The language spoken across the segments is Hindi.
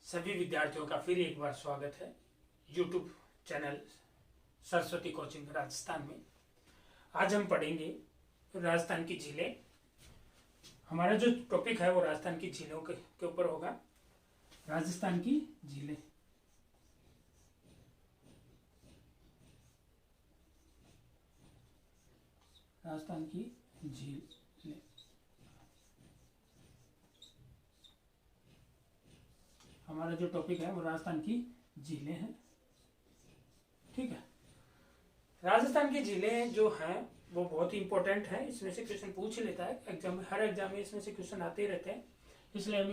सभी विद्यार्थियों का फिर एक बार स्वागत है YouTube channel Saraswati coaching Rajasthan में। आज हम पढ़ेंगे राजस्थान की झीलें। हमारा जो टॉपिक है वो राजस्थान की झीलों के ऊपर होगा। राजस्थान की झीलें। राजस्थान की झीलें हमारा जो टॉपिक है वो राजस्थान की झीलें हैं। ठीक है। राजस्थान की झीलें जो हैं वो बहुत ही इंपॉर्टेंट है। इसमें से क्वेश्चन पूछ ही लेता है एग्जाम में, हर एग्जाम में इसमें से क्वेश्चन आते ही रहते हैं। इसलिए हम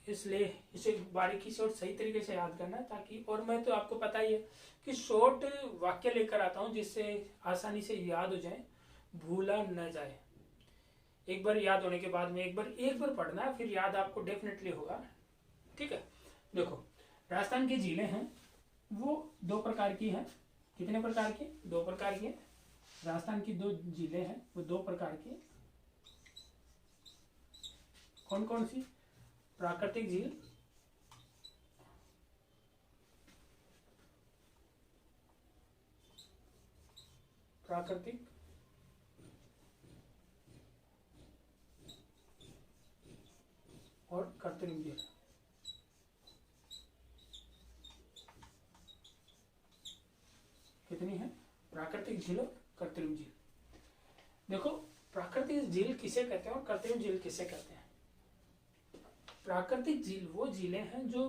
इसलिए इसे बारीकी से और सही तरीके से याद करना है ताकि, और मैं तो आपको पता ही है कि शॉर्ट वाक्य लेकर आता हूँ जिससे आसानी से याद हो जाए, भूला न जाए। एक बार याद होने के बाद में एक बार पढ़ना है, फिर याद आपको डेफिनेटली होगा। ठीक है। देखो, राजस्थान की झीलें हैं वो दो प्रकार की हैं। कितने प्रकार की? दो प्रकार की। राजस्थान की दो झीलें हैं वो दो प्रकार की। कौन कौन सी? प्राकृतिक झील, प्राकृतिक और कृत्रिम झील। कितनी है? प्राकृतिक झील और कृत्रिम झील। देखो, प्राकृतिक झील किसे कहते हैं और कृत्रिम झील किसे कहते हैं? प्राकृतिक झील वो झीलें हैं जो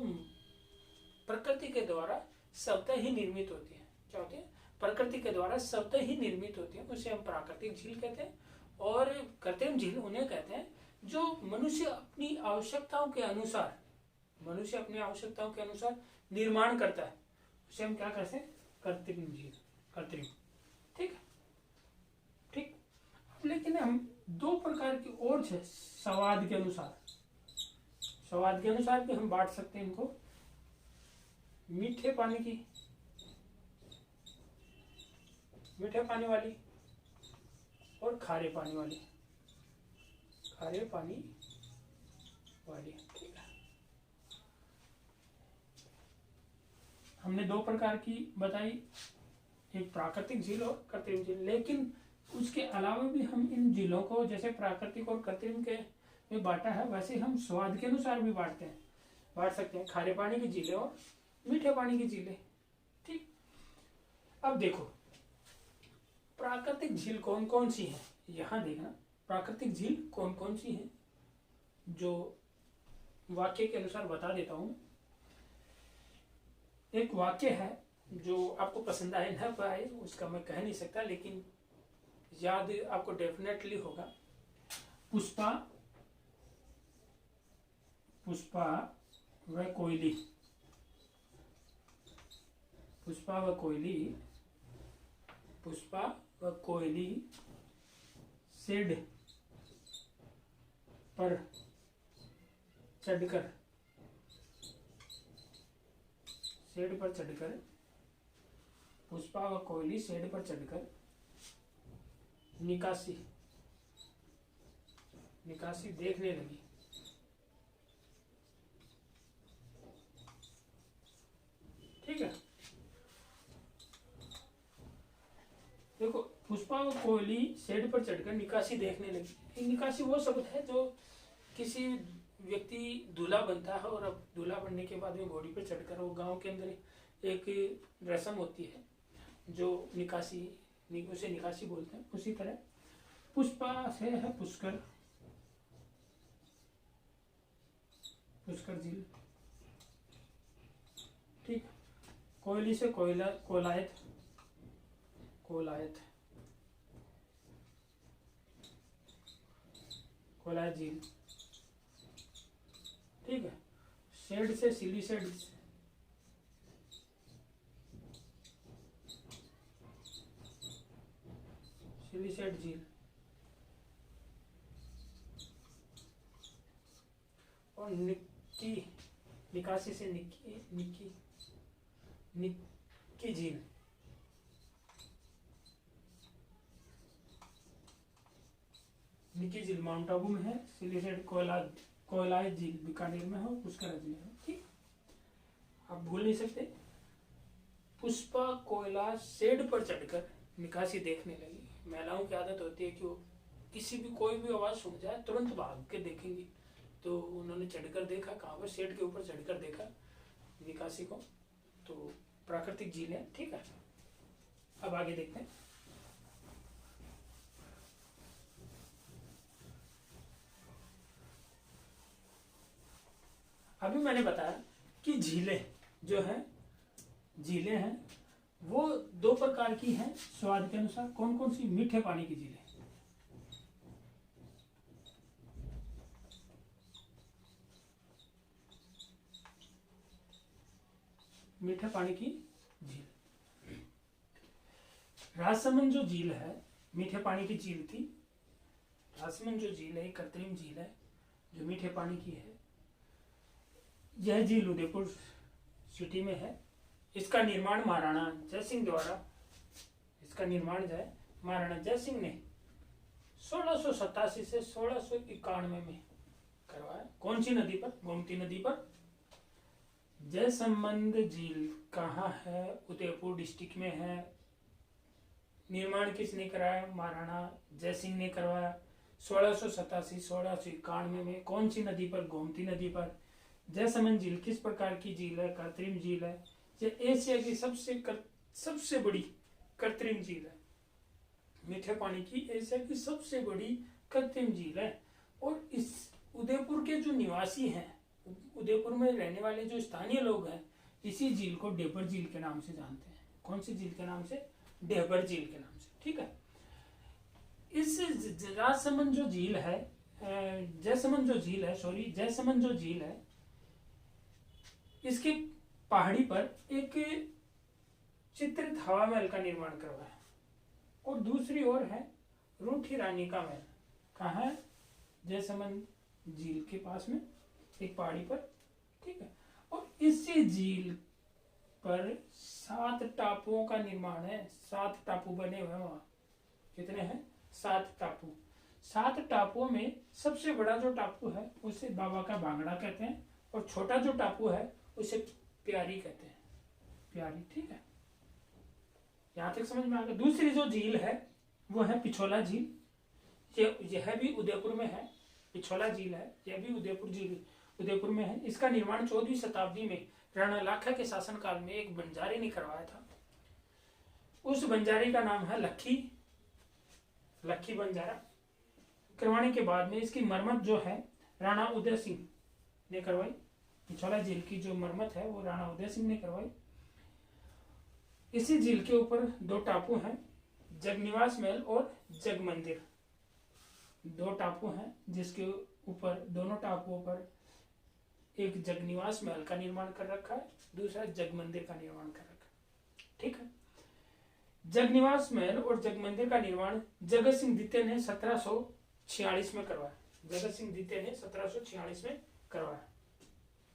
प्रकृति के द्वारा स्वतः ही निर्मित होती हैं। क्या होती है? प्रकृति के द्वारा स्वतः ही निर्मित होती है, उसे हम प्राकृतिक झील कहते हैं। और कृत्रिम झील उन्हें कहते हैं जो मनुष्य अपनी आवश्यकताओं के अनुसार निर्माण करता है, उसे हम क्या कहते हैं? कृत्रिम झील, कृत्रिम। ठीक है, ठीक। लेकिन हम दो प्रकार की और है स्वाद के अनुसार भी हम बांट सकते हैं इनको। मीठे पानी वाली और खारे पानी वाली। ठीक है। हमने दो प्रकार की बताई, एक प्राकृतिक झील और कृत्रिम झील। लेकिन उसके अलावा भी हम इन झीलों को जैसे प्राकृतिक और कृत्रिम के में बांटा है, वैसे हम स्वाद के अनुसार भी बांट सकते हैं। खारे पानी की झीलें और मीठे पानी की झीलें। ठीक। अब देखो, प्राकृतिक झील कौन कौन सी है, यहां देखना। प्राकृतिक झील कौन कौन सी है जो वाक्य के अनुसार बता देता हूं। एक वाक्य है जो आपको पसंद आए न पाए उसका मैं कह नहीं सकता, लेकिन याद आपको डेफिनेटली होगा। पुष्पा व कोयली। पुष्पा व कोयली शेड पर चढ़कर पुष्पा व कोयली शेड पर चढ़कर निकासी देखने लगी। ठीक है। देखो, पुष्पा व कोयली शेड पर चढ़कर निकासी देखने लगी। निकासी वो शब्द है जो किसी व्यक्ति दूल्हा बनता है और अब दूल्हा बनने के बाद में घोड़ी पर चढ़कर, वो गांव के अंदर एक रस्म होती है जो उसे निकासी बोलते हैं। उसी तरह पुष्पा से है पुष्कर झील। ठीक। कोयली से कोलायत झील। ठीक है। शेड से सिलीसेड झील। और निकासी से निक्की झील। निक्की झील माउंट आबू में है। सिलीसेड कोयलाय झील बीकानेर में है और पुष्कर झील है। ठीक। आप भूल नहीं सकते। पुष्पा कोयला शेड पर चढ़कर निकासी देखने लगी। महिलाओं की आदत होती है कि वो किसी भी कोई भी आवाज सुन जाए तुरंत भाग के देखेंगी, तो उन्होंने चढ़कर देखा, कहाँ पर, शेड के ऊपर चढ़कर देखा निकासी को। तो प्राकृतिक झील है, ठीक है। अब आगे देखते हैं। अभी मैंने बताया कि झीलें जो हैं, झीलें हैं वो दो प्रकार की हैं स्वाद के अनुसार। कौन कौन सी? मीठे पानी की झीलें, मीठे पानी की झील। राजसमंद जो झील है मीठे पानी की झील थी। राजसमंद जो झील है कृत्रिम झील है जो मीठे पानी की है। यह झील उदयपुर सिटी में है। इसका निर्माण महाराणा जयसिंह द्वारा, इसका निर्माण जो है महाराणा जयसिंह ने 1687 से 1691 में करवाया। कौन सी नदी पर? गोमती नदी पर। जयसमंद झील कहाँ है? उदयपुर डिस्ट्रिक्ट में है। निर्माण किसने कराया? महाराणा जयसिंह ने करवाया 1687 1691 में। कौन सी नदी पर? गोमती नदी पर। जयसमंद झील किस प्रकार की झील है? कृत्रिम झील है। यह एशिया की सबसे बड़ी कृत्रिम झील है। मीठे पानी की एशिया की सबसे बड़ी कृत्रिम झील है। और इस उदयपुर के जो निवासी हैं, उदयपुर में रहने वाले जो स्थानीय लोग हैं, इसी झील को डेबर झील के नाम से जानते हैं। कौन सी झील के नाम से? डेबर झील के नाम से, ठीक है। इस राजसमंद जो झील है, जयसमंद जो झील है, सॉरी जयसमंद जो झील है, इसकी पहाड़ी पर एक चित्रित हवा महल का निर्माण करवाया। और दूसरी ओर है रूठी रानी का महल। कहाँ है? जयसमंद झील के पास में एक पहाड़ी पर, ठीक है। और इसी झील पर 7 टापुओं का निर्माण है। 7 टापू बने हुए हैं वहां। कितने हैं? 7 टापू। 7 टापुओं में सबसे बड़ा जो टापू है उसे बाबा का भांगड़ा कहते हैं, और छोटा जो टापू है उसे प्यारी कहते हैं। प्यारी, ठीक है। यहां तक समझ में आ गया। दूसरी जो झील है वो है पिछोला झील। यह भी उदयपुर में है। पिछोला झील है, यह भी उदयपुर में है। इसका निर्माण 14वीं शताब्दी में राणा लाखा के शासनकाल में एक बंजारे ने करवाया था। उस बंजारे का नाम है लखी बंजारा। करवाने के बाद में इसकी मरम्मत जो है राणा उदय सिंह ने करवाई। पिछोला झील की जो मरम्मत है वो राणा उदय सिंह ने करवाई। इसी झील के ऊपर 2 टापू हैं, जगनिवास महल और जगमंदिर। 2 टापू हैं जिसके ऊपर, दोनों टापुओं पर एक जगनिवास महल का निर्माण कर रखा है, दूसरा जगमंदिर का निर्माण कर रखा है, ठीक है। जगनिवास महल और जगमंदिर का निर्माण जगत सिंह द्वितीय ने 1746 में करवाया। जगत सिंह द्वितीय ने 1746 में करवाया।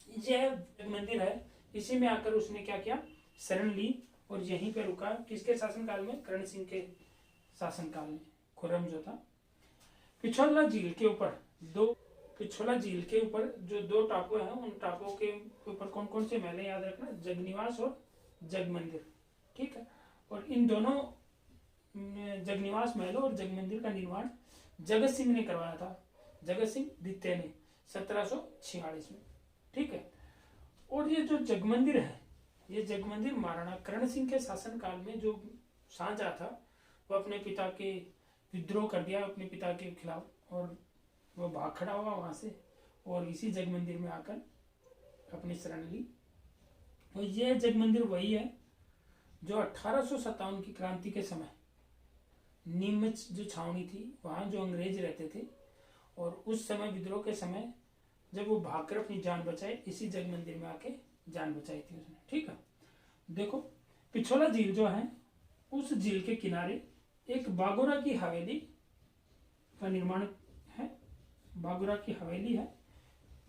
यह जगमंदिर है, इसी में आकर उसने क्या किया? शरण ली और यहीं पे रुका। किसके शासनकाल में? करण सिंह के शासनकाल में। खुर्रम जो था। पिछोला झील के ऊपर जो 2 टापू हैं, उन टापुओं के ऊपर कौन कौन से महल याद रखना? जगनिवास और जगमंदिर, ठीक है। और इन दोनों जगनिवास महल और जगमंदिर का निर्माण जगत सिंह ने करवाया था। जगत सिंह द्वितीय ने 1746 में, ठीक है। और ये जो जगमंदिर है, ये जगमंदिर महाराणा करण सिंह के शासनकाल में जो साझा था, वो अपने पिता के विद्रोह कर दिया अपने पिता के खिलाफ, और वो भाग खड़ा हुआ वहां से, और इसी जगमंदिर में आकर अपनी शरण ली। और ये जगमंदिर वही है जो 1857 की क्रांति के समय नीमच जो छावनी थी, वहां जो अंग्रेज रहते थे, और उस समय विद्रोह के समय जब वो भागकर अपनी जान बचाए, इसी जगमंदिर में आके जान बचाई थी उसने, ठीक है। देखो, पिछोला झील जो है, उस झील के किनारे एक बागोरा की हवेली का निर्माण है। बागोरा की हवेली है,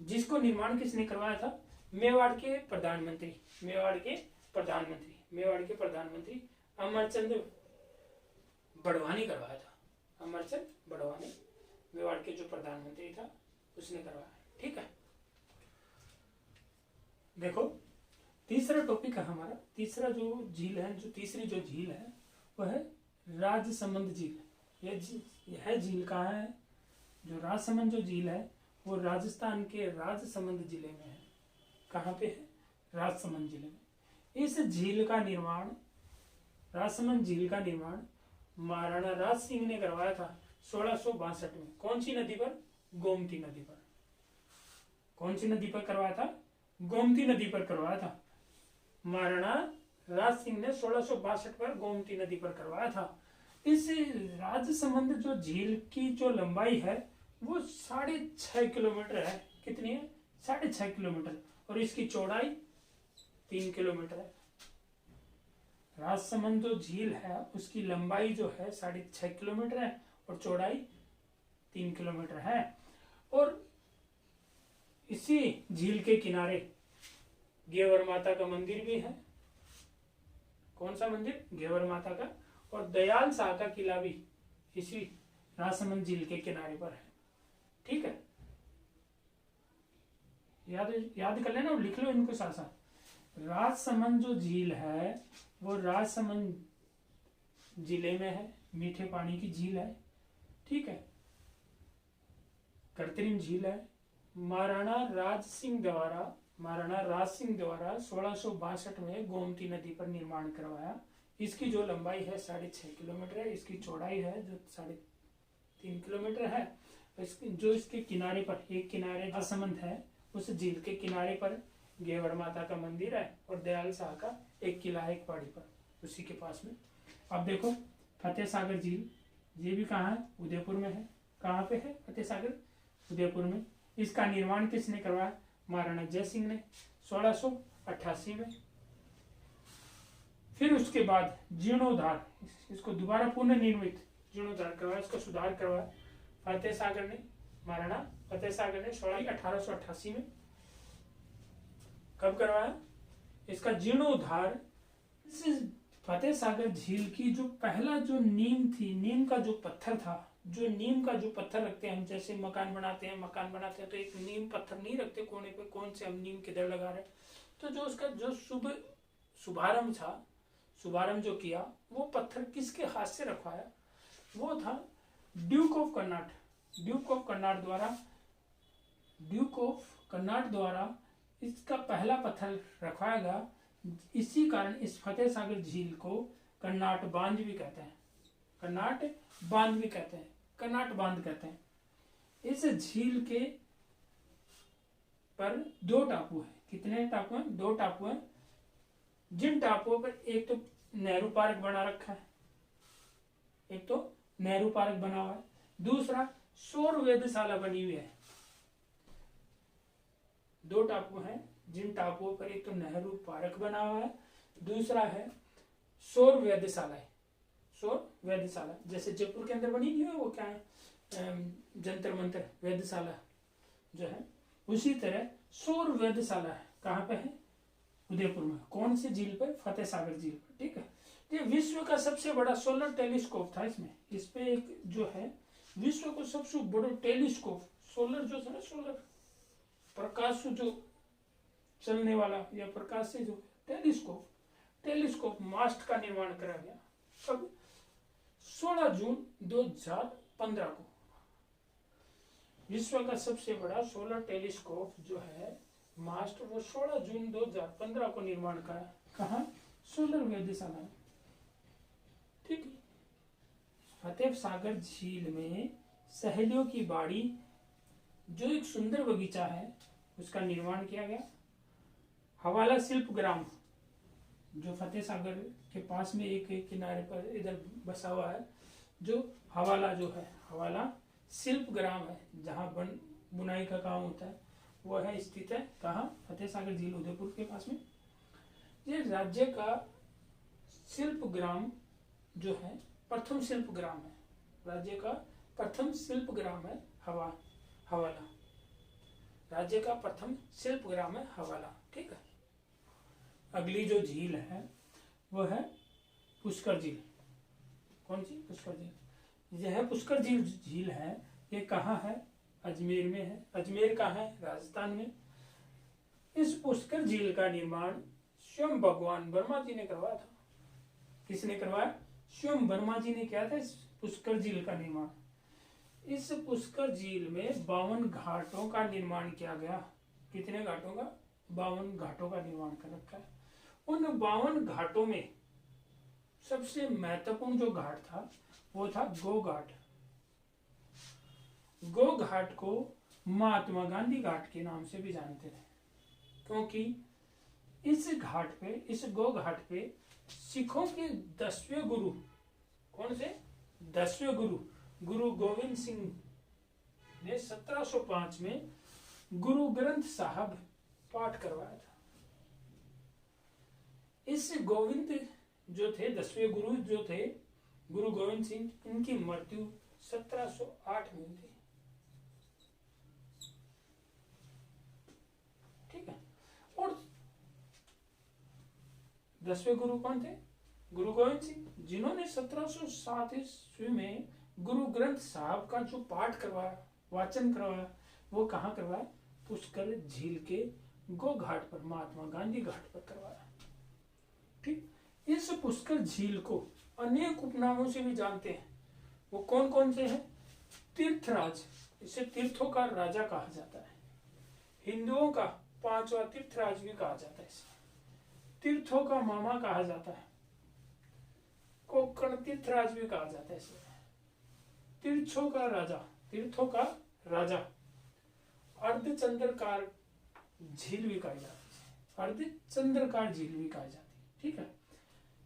जिसको निर्माण किसने करवाया था? मेवाड़ के प्रधानमंत्री अमरचंद बड़वानी करवाया था। अमरचंद बड़वानी मेवाड़ के जो प्रधानमंत्री था उसने करवाया, ठीक है। देखो, तीसरा टॉपिक है हमारा, तीसरा जो झील है, जो तीसरी जो झील है वह है राजसमंद झील। यह झील कहाँ है? जो राजसमंद जो झील है वो राजस्थान के राजसमंद जिले में है। कहाँ पे है? राजसमंद जिले में। इस झील का निर्माण, राजसमंद झील का निर्माण महाराणा राज सिंह ने करवाया था 1662 में। कौन सी नदी पर? गोमती नदी पर। कौन सी नदी पर करवाया था? गोमती नदी पर करवाया था। महाराणा राज सिंह ने 1662 पर गोमती नदी पर करवाया था। इस राजसमंद जो झील की जो लंबाई है वो 6.5 किलोमीटर है। कितनी है? 6.5 किलोमीटर। और इसकी चौड़ाई 3 किलोमीटर है। राजसमंद जो झील है उसकी लंबाई जो है 6.5 किलोमीटर है और चौड़ाई 3 किलोमीटर है। और इसी झील के किनारे घेवर माता का मंदिर भी है। कौन सा मंदिर? घेवर माता का। और दयाल शाह का किला भी इसी राजसमंद झील के किनारे पर है। ठीक है, याद कर लेना, लिख लो इनको साथ साथ। राजसमंद जो झील है वो राजसमंद जिले में है, मीठे पानी की झील है। ठीक है, कृत्रिम झील है। महाराणा राज सिंह द्वारा 1662 में गोमती नदी पर निर्माण करवाया। इसकी जो लंबाई है 6.5 किलोमीटर है, इसकी चौड़ाई है जो 3.5 किलोमीटर है। जो इसके किनारे पर, एक किनारे राजसमंद है, उस झील के किनारे पर घेवर माता का मंदिर है और दयाल शाह का एक किला है, एक पहाड़ी पर, उसी के पास में। अब देखो फतेह सागर झील, ये भी कहाँ है? उदयपुर में है। कहाँ पे है फतेह सागर? उदयपुर में। इसका निर्माण किसने करवाया? महाराणा जय सिंह ने 1688 में। फिर उसके बाद जीर्णोद्धार, इसको दोबारा पुनर्निर्मित जीर्णोद्धार करवाया, इसको सुधार करवाया फतेह सागर ने, महाराणा फतेह सागर ने 1888 में। कब करवाया इसका जीर्णोद्धार? फतेह सागर झील की जो पहला जो नींव थी, नीम का जो पत्थर था, जो नीम का जो पत्थर रखते हैं हम, जैसे मकान बनाते हैं तो एक नीम पत्थर नहीं रखते कोने पे, कौन से हम नीम किधर लगा रहे। तो जो उसका जो शुभारंभ था, शुभारंभ जो किया, वो पत्थर किसके हाथ से रखवाया? वो था ड्यूक ऑफ कर्नाट द्वारा इसका पहला पत्थर रखवाया गया। इसी कारण इस फतेह सागर झील को कर्नाट बांध भी कहते हैं। कर्नाट बांध कहते हैं। इस झील के पर 2 टापू है। कितने टापू हैं? 2 टापू हैं। जिन टापुओं पर एक तो नेहरू पार्क बना रखा है, बना हुआ है, दूसरा सौर वेधशाला बनी हुई है। 2 टापू हैं जिन टापुओं पर एक तो नेहरू पार्क बना हुआ है, दूसरा है सौर वेधशाला है। सौर वेधशाला जैसे जयपुर के अंदर बनी हुई है, वो क्या है, जंतर मंतर वेधशाला जो है, उसी तरह सौर वेधशाला है। कहाँ पे है? उदयपुर में। कौन सी झील पर? फतेह सागर झील पर। ठीक है, ये विश्व का सबसे बड़ा सोलर टेलीस्कोप था। इसमें इस पे एक जो है विश्व को सबसे बड़ा टेलीस्कोप, सोलर जो था ना, सोलर प्रकाश जो चलने वाला या प्रकाश से जो टेलीस्कोप मास्ट का निर्माण करा गया। कब? 16 जून 2015 को विश्व का सबसे बड़ा सोलर टेलीस्कोप जो है मास्ट, वो 16 जून 2015 को निर्माण करा। कहाँ? सोलर वेधशाला। ठीक है, फतेह सागर झील में सहेलियों की बाड़ी जो एक सुंदर बगीचा है, उसका निर्माण किया गया। हवाला शिल्प ग्राम जो फतेह सागर के पास में एक किनारे पर इधर बसा हुआ है, जो हवाला शिल्प ग्राम है, जहाँ बुनाई का काम होता है, वो है स्थित है। कहाँ? फतेह सागर झील, उदयपुर के पास में। ये राज्य का शिल्प ग्राम जो है, प्रथम शिल्प ग्राम है, राज्य का प्रथम शिल्प ग्राम है हवाला। राज्य का प्रथम शिल्प ग्राम है हवाला। ठीक है, अगली जो झील है वो है पुष्कर झील। कौन सी? पुष्कर झील। यह पुष्कर झील है, ये कहाँ है? अजमेर में है। अजमेर कहाँ है? राजस्थान में। इस पुष्कर झील का निर्माण स्वयं भगवान वर्मा जी ने करवाया था। किसने करवाया? स्वयं वर्मा जी ने किया था इस पुष्कर झील का निर्माण। इस पुष्कर झील में 52 घाटों का निर्माण किया गया। कितने घाटों का? 52 घाटों का निर्माण कर रखा है। उन 52 घाटों में सबसे महत्वपूर्ण जो घाट था वो था गो घाट। गो घाट को महात्मा गांधी घाट के नाम से भी जानते थे, क्योंकि इस घाट पे, इस गो घाट पे सिखों के 10वें गुरु, कौन से 10वें गुरु, गुरु गोविंद सिंह ने 1705 में गुरु ग्रंथ साहब पाठ करवाया था। इस गोविंद जो थे 10वें गुरु जो थे गुरु गोविंद सिंह, इनकी मृत्यु 1708 में हुई थी। ठीक है। और 10वें गुरु कौन थे? गुरु गोविंद सिंह, जिन्होंने 1707 ईस्वी में गुरु ग्रंथ साहब का जो पाठ करवाया, वाचन करवाया, वो कहाँ करवाया? पुष्कर झील के गो घाट पर, महात्मा गांधी घाट पर करवाया। ठीक। इस पुष्कर झील को अनेक उपनामों से भी जानते हैं। वो कौन कौन से हैं? तीर्थराज, इसे तीर्थों का राजा कहा जाता है। हिंदुओं का 5वां तीर्थराज भी कहा जाता है। इसे तीर्थों का मामा कहा जाता है। कोकण तीर्थराज भी कहा जाता है। इसे तीर्थों का राजा, तीर्थों का राजा, अर्धचंद्रकार झील भी कहा जाता है। अर्धचंद्रकार झील भी कहा जाती है। ठीक है।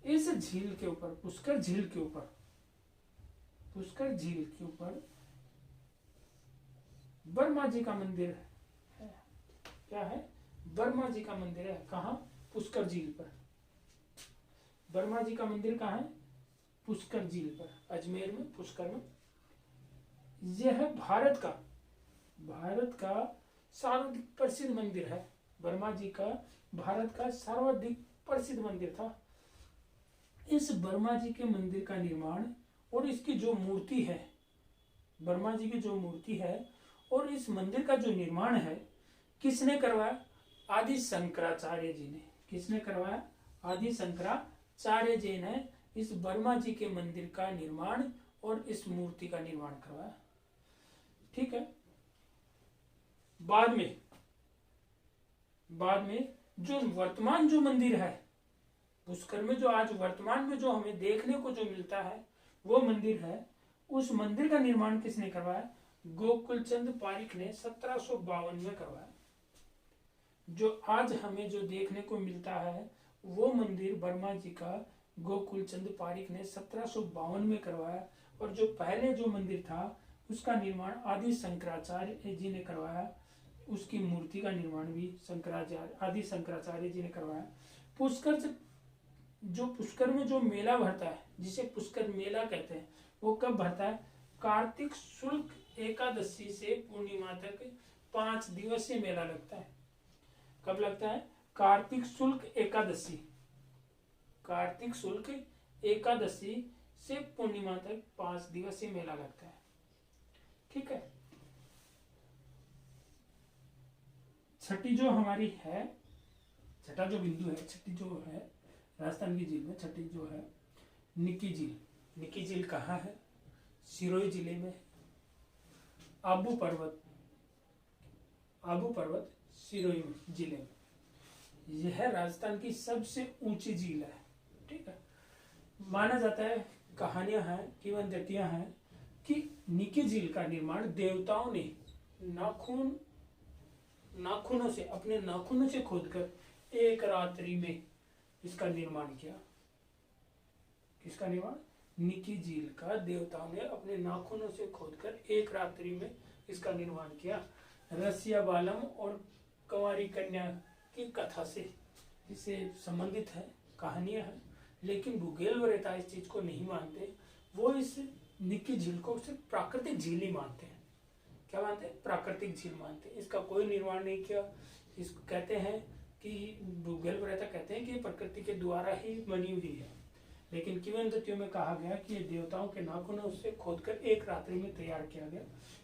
इस झील के ऊपर, पुष्कर झील के ऊपर, पुष्कर झील के ऊपर वर्मा जी का मंदिर है। क्या है? वर्मा जी का मंदिर है। कहाँ? पुष्कर झील पर। वर्मा जी का मंदिर कहाँ है? पुष्कर झील पर, अजमेर में, पुष्कर में। यह भारत का सर्वाधिक प्रसिद्ध मंदिर है। वर्मा जी का भारत का सर्वाधिक प्रसिद्ध मंदिर था। इस वर्मा जी के मंदिर का निर्माण और इसकी जो मूर्ति है, वर्मा जी की जो मूर्ति है और इस मंदिर का जो निर्माण है, किसने करवाया? आदि शंकराचार्य जी ने। किसने करवाया? आदि शंकराचार्य जी ने इस वर्मा जी के मंदिर का निर्माण और इस मूर्ति का निर्माण करवाया। ठीक है। बाद में जो वर्तमान जो मंदिर है पुष्कर में, जो आज वर्तमान में जो हमें देखने को जो मिलता है वो मंदिर है, उस मंदिर का निर्माण किसने करवाया? गोकुलचंद पारीख ने 1752 में करवाया। जो आज हमें जो देखने को मिलता है वो मंदिर वर्मा जी का गोकुलचंद पारीख ने 1752 में करवाया। और जो पहले जो मंदिर था उसका निर्माण आदि शंकराचार्य जी ने करवाया। उसकी मूर्ति का निर्माण भी आदि शंकराचार्य जी ने करवाया। पुष्कर में जो मेला भरता है, जिसे पुष्कर मेला कहते हैं, वो कब भरता है? कार्तिक शुक्ल एकादशी से पूर्णिमा तक 5 दिवसीय मेला लगता है। कब लगता है? कार्तिक शुक्ल एकादशी, कार्तिक शुक्ल एकादशी से पूर्णिमा तक 5 दिवसीय मेला लगता है। ठीक है। छठी जो हमारी है, छठा जो बिंदु है, छठी जो है राजस्थान की झील में, छठी जो है निक्की झील। निक्की झील कहाँ है? सिरोही जिले में। आबू पर्वत सिरोही जिले में। यह राजस्थान की सबसे ऊंची झील है। ठीक है। माना जाता है, कहानियां हैं, किंवदंतियां हैं कि निक्की झील का निर्माण देवताओं ने नाखूनों से, अपने नाखूनों से खोदकर एक रात्रि में इसका निर्माण किया। किसका निर्माण? निक्की झील का देवताओं ने अपने नाखूनों से खोदकर एक रात्रि में इसका निर्माण किया। रसिया बालम और कंवारी कन्या की कथा से इससे संबंधित है, कहानियां हैं। लेकिन भूगोलवेत्ता इस चीज को नहीं मानते। वो इस निक्की झील को सिर्फ प्राकृतिक झील ही मानते हैं। क्या मानते हैं? प्राकृतिक झील मानते हैं। इसका कोई निर्माण नहीं किया। इसको कहते हैं कि भूगोलवेत्ता कहते हैं कि प्रकृति के द्वारा ही बनी हुई है। लेकिन किंवदंतियों में कहा गया कि ये देवताओं के नाखूनों से खोदकर एक रात्रि में तैयार किया गया।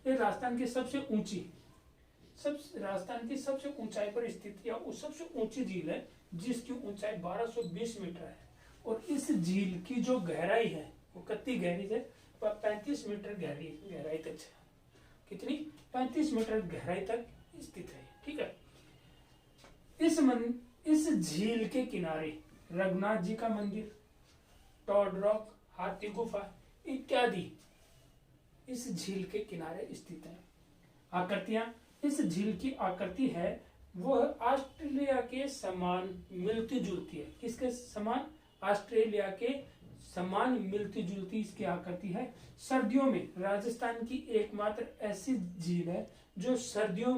ये राजस्थान की सबसे राजस्थान की सबसे ऊंचाई पर स्थित या उस सबसे ऊंची झील है जिसकी ऊंचाई 1220 मीटर है। और इस झील की जो गहराई है वो कितनी गहरी है? 35 मीटर गहराई तक है। कितनी? 35 मीटर गहराई तक स्थित है। ठीक है। इस झील के किनारे रघुनाथ जी का मंदिर, टॉड रॉक, हाथी गुफा इत्यादि इस झील के किनारे स्थित है। आकृतियां, इस झील की आकृति है वह ऑस्ट्रेलिया के समान मिलती जुलती है। किसके समान? ऑस्ट्रेलिया के समान मिलती जुलती इसकी आकृति है। सर्दियों में राजस्थान की एकमात्र ऐसी झील है जो सर्दियों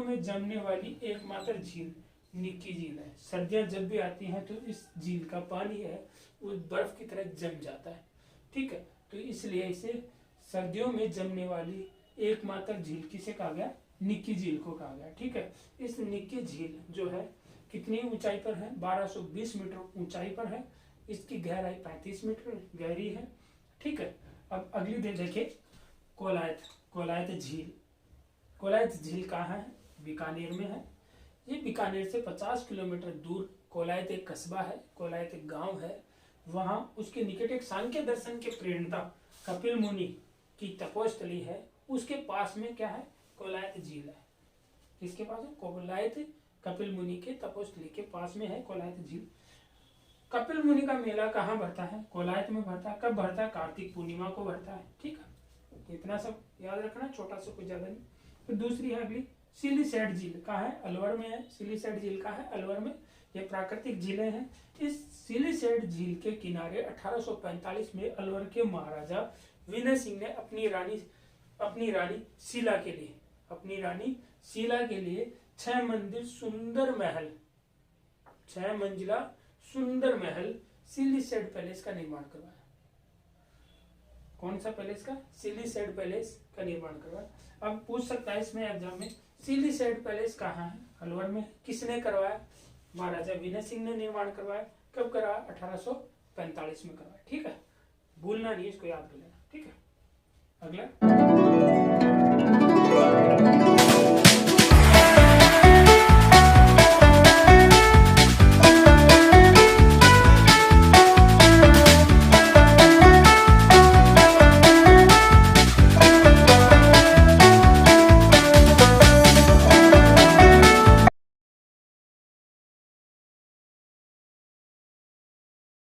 में जमने वाली एकमात्र झील निक्की झील है। सर्दियां जब भी आती हैं तो इस झील का पानी है वो बर्फ की तरह जम जाता है। ठीक है, तो इसलिए इसे सर्दियों में जमने वाली एकमात्र झील किसे कहा गया? निक्की झील को कहा गया। ठीक है। इस निक्की झील जो है कितनी ऊंचाई पर है? 1220 मीटर ऊंचाई पर है। इसकी गहराई 35 मीटर गहरी है। ठीक है। अब अगली देखिए कोलायत झील। कोलायत झील कहाँ है? बीकानेर में है। ये बीकानेर से 50 किलोमीटर दूर कोलायत एक कस्बा है, कोलायत एक गांव है। वहां उसके निकट एक सांख्य दर्शन के प्रेरणा कपिल मुनि की तपोस्थली है। उसके पास में क्या है? कोलायत झील है। किसके पास है? कोलायत कपिल मुनि के तपोस्थली के पास में है कोलायत झील। कपिल मुनि का मेला कहाँ भरता है? कोलायत में भरता है। कब भरता है? कार्तिक पूर्णिमा को भरता है। ठीक है, इतना सब याद रखना, छोटा सा कुछ ज्यादा नहीं। फिर दूसरी है अगली सिलीसेट झील। कहाँ है? अलवर में है। सिलीसेट झील कहाँ है? अलवर में। ये प्राकृतिक झीलें हैं। इस सिलीसेट झील के किनारे 1845 में अलवर के महाराजा विनय सिंह ने अपनी रानी शीला के लिए 6 मंजिला सुंदर महल सिलीसेट पैलेस का निर्माण करवाया। कौन सा पैलेस का? सिलीसेट पैलेस का निर्माण करवाया। अब पूछ सकता है इसमें एग्जाम में, सिलीसेट पैलेस कहाँ है? अलवर में। किसने करवाया? महाराजा विनय सिंह ने निर्माण करवाया। कब करवाया? 1845 में करवाया। ठीक है, भूलना नहीं, इसको याद कर लेना। ठीक है। अगला